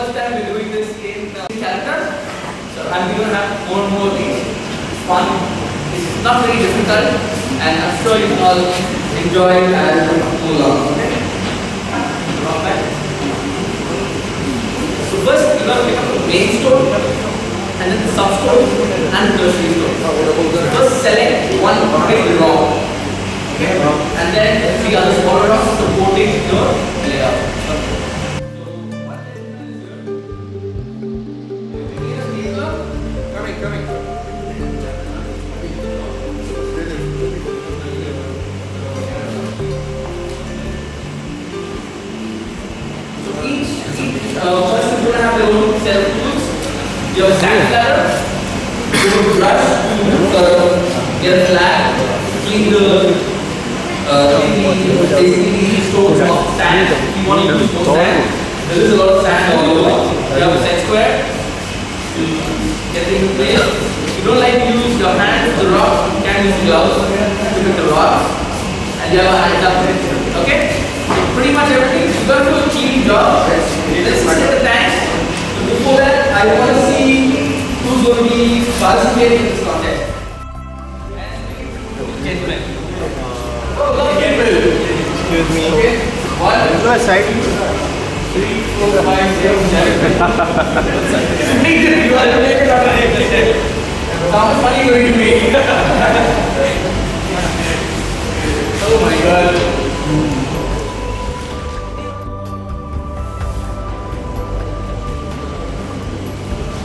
first time we're doing this in Calcutta. So I'm going to have more and more of these. It's fun. It's not very difficult, and I'm sure you can all enjoy it as we move along. Okay? So first you're going to pick up the main stone, and then the substone and the tertiary stone. First select one big rock, okay? And then three other smaller rocks supporting your layer. Person is going to have their own set of tools. Your sand ladder, your brush to get a flag, clean the stones of sand. If you want to use more sand, there is a lot of sand all over. You have a set square to get things in place. If you don't like to use your hands to the rock, you can use gloves to pick the rocks, and you have a hand up. Okay? Pretty much everything. You've got to do a clean job. Let's set the tanks. But before that, I want to see who's going to be participating in this contest. Gentlemen. Excuse me. Okay. 1, 2, 3, 4, 5, 6, 7. Make it. You are to make it out of it. How much money are you going to make? Oh my god.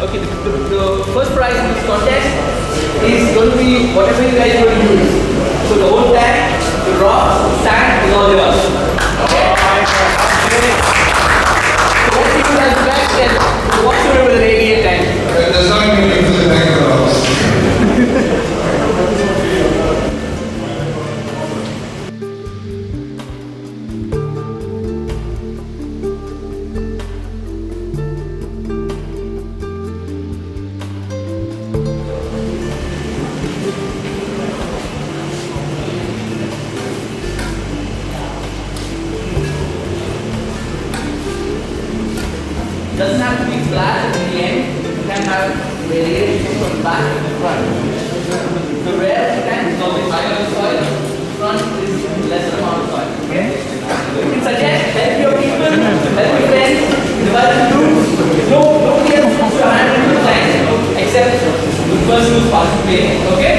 Okay, the first prize in this contest is going to be whatever you guys are going to use. So the whole tank, the rocks, the sand is all yours. Okay? So what you guys back then, what's your with an 88 tank? There's not going to be the tank of rocks. Doesn't have to be flat in the end. You can have variations from the back and the front. The rear tank is always higher on soil. The front is lesser amount of soil. Okay? You can suggest, help your people, help your friends, divide in groups. Nobody else puts your hand into the tank except the person who's participating. Okay?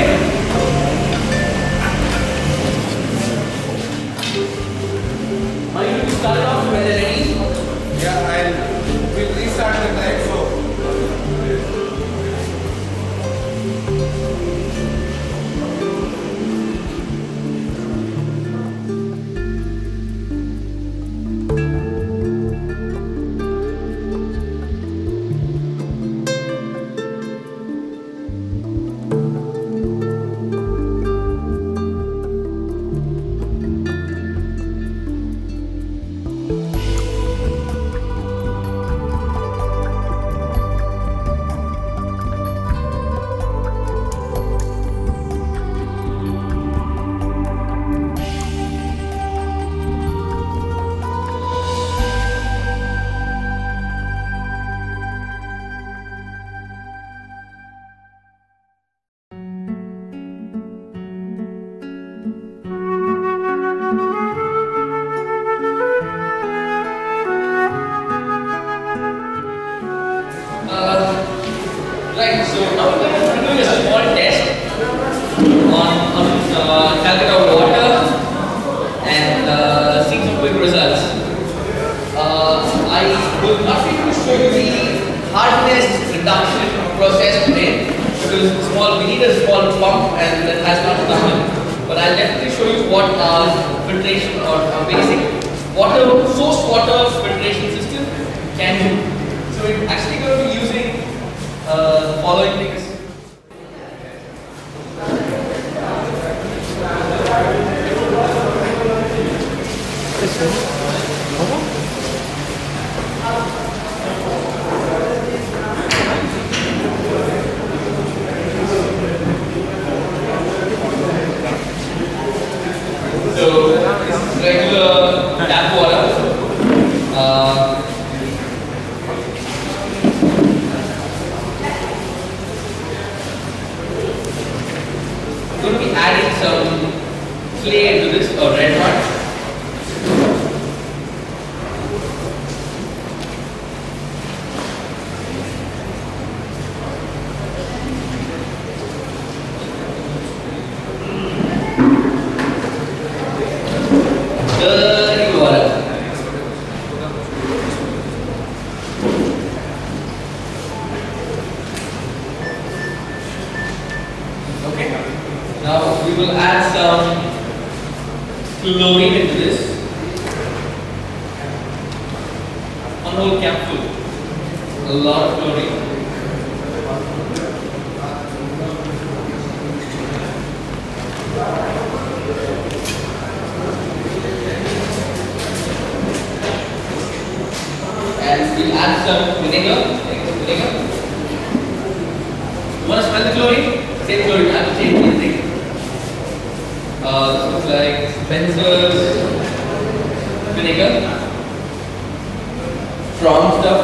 Are you going to start off when they're ready? Yeah, we'll restart the time, so. Right, so now we're going to do a small test on Calcutta water and see some quick results. I will not be able to show you the hardness reduction process today because we need a small pump and that has not come in. But I'll definitely show you what our filtration or our basic source water filtration system can do. So we're actually going to be using the following things. So regular tap water. or red one. Dirty water. Okay. Now we will add some chlorine into this. One whole capful. A lot of chlorine. And we'll add some vinegar. Vinegar. You want to smell the chlorine? Same chlorine. I will change anything. This looks like Spencer's vinegar. Strong stuff.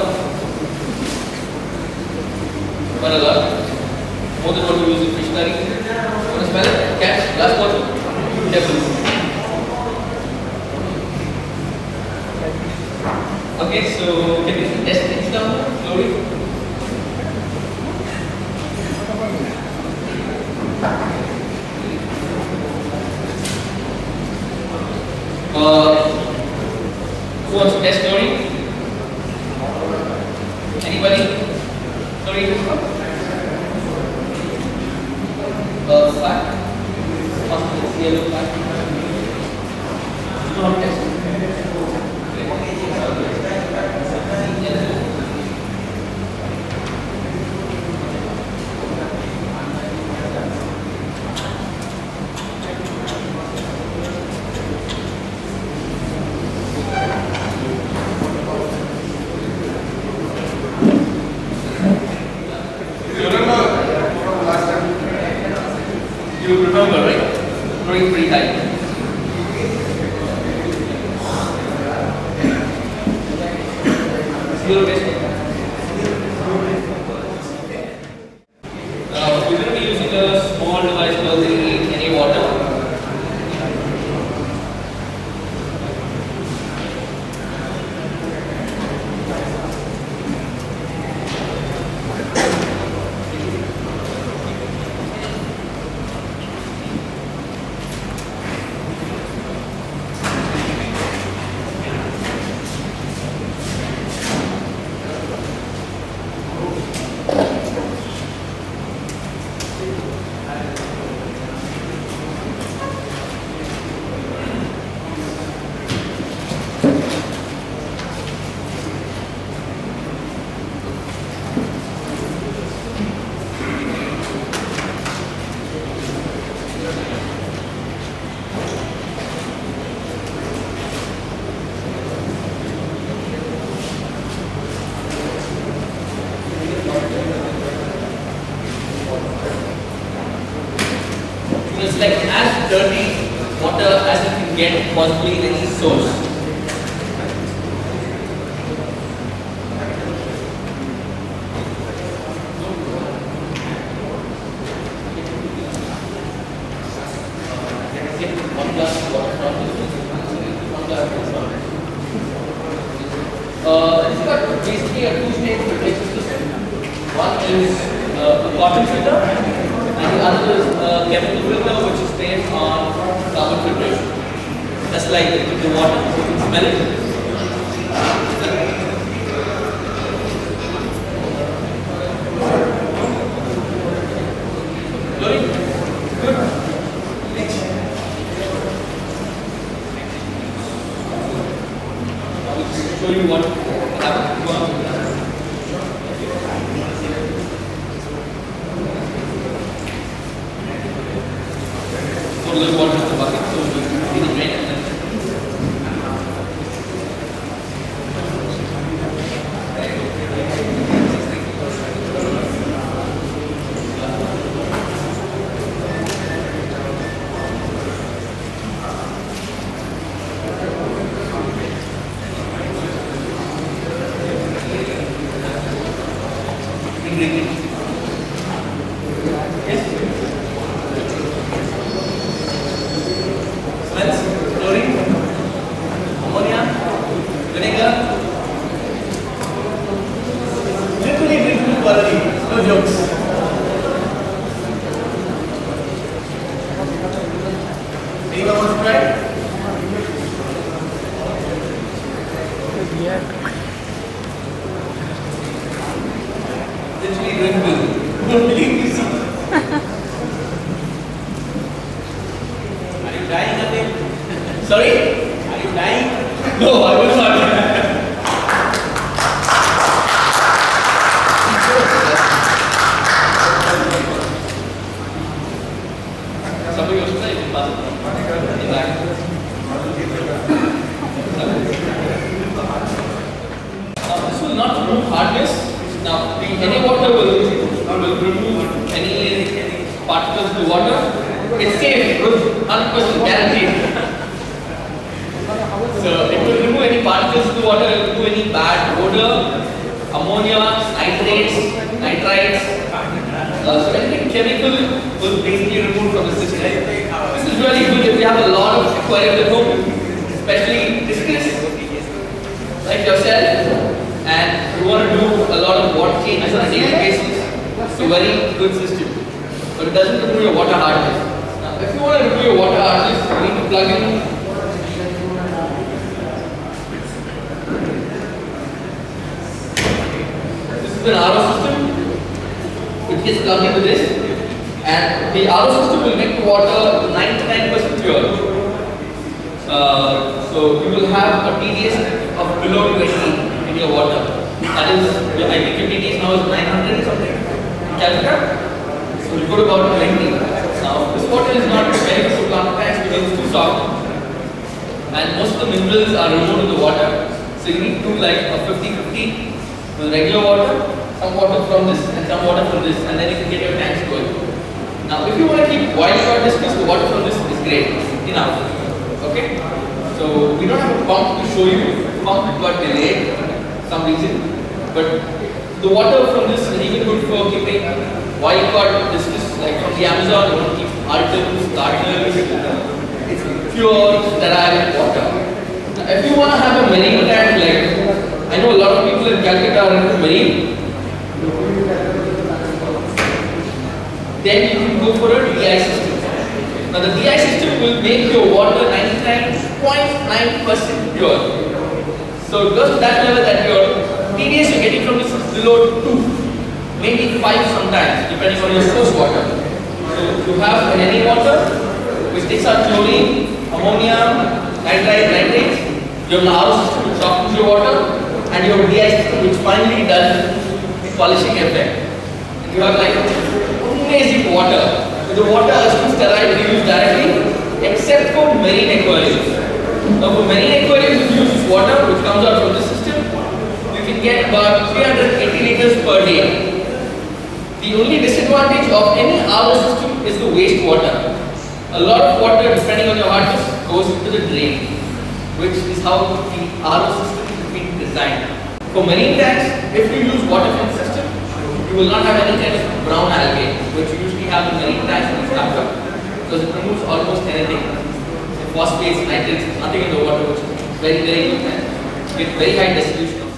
Quite a lot. More than what we use in fish curry. You want to smell it? Catch. Last bottle. Careful. Okay, so can we test things down? Chlorine. Who wants to test chlorine? Anybody? Chlorine? Fat? Yellow fat? You know how to test? You remember, right? Going pretty high. Zero base. We're going to be using a small device called the NA Water. It's like as dirty water as you can get possibly in any source. It's got basically a two-stage filtration system. One is a cotton filter, and the other is a chemical filter which is based on carbon filtration. That's like the water. You can smell it. Good. Next. I'll show you what happens. Put a little water in the bucket so we can drain it. Yes? Smells? literally doing this. Don't believe me. Are you dying again? Sorry? Are you dying? No, I will not. Somebody else say, pass it. This will not remove hardness. Now, the NA water will remove any particles to water. It's safe, 100% guaranteed. So, it will remove any particles to water, it will remove any bad odor, ammonia, nitrates, nitrites. So, anything chemical will basically remove from the system. This is really good if you have a lot of aquariums at home, especially discus, like yourself, and you want to do a lot of water changes on a daily basis. It's a very good system, but it doesn't remove your water hardness. Now, if you want to remove your water hardness, you need to plug in. This is an RO system, which gets plugged into this, and the RO system will make the water 99% pure. So you will have a TDS of below 20 in your water. That is, I think your TDS now is 900 or something in Calcutta. So you go to about 20. Now this water is not very good for plant plants because it's too soft, and most of the minerals are removed in the water. So you need to do like a 50-50 with regular water, some water from this and some water from this, and then you can get your tanks going. Now if you want to keep wild caught discus, the water from this is great, enough. Okay? So we don't have a pump to show you. The pump got delayed for some reason, but the water from this is even good for keeping wild caught discus, like from the Amazon. You want to keep artils, gardeners. It's pure, sterile water. Now, if you want to have a marine tank, like I know a lot of people in Calcutta are into marine, then you can go for a DI system. Now the DI system will make your water 99.9% pure. So it goes to that level that your TDS you're getting from this is below 2, maybe 5 sometimes, depending on your source water. So you have an NA water, which takes out chlorine, ammonia, nitrates. You have an RO system which softens your water, and your DI system which finally does the polishing effect. And you have like amazing water. The water is too sterile to use directly, except for marine aquariums. Now for marine aquariums, if you use this water which comes out from the system, you can get about 380 liters per day. The only disadvantage of any RO system is the waste water. A lot of water, depending on your hardness, goes into the drain, which is how the RO system is being designed. For marine tanks, if you use water from the system, you will not have any kind of brown algae, which you usually have in marine tanks when it's dumped up, because it removes almost anything. Phosphates, nitrates, nothing in the water, which is very, very good and with very high dissolution.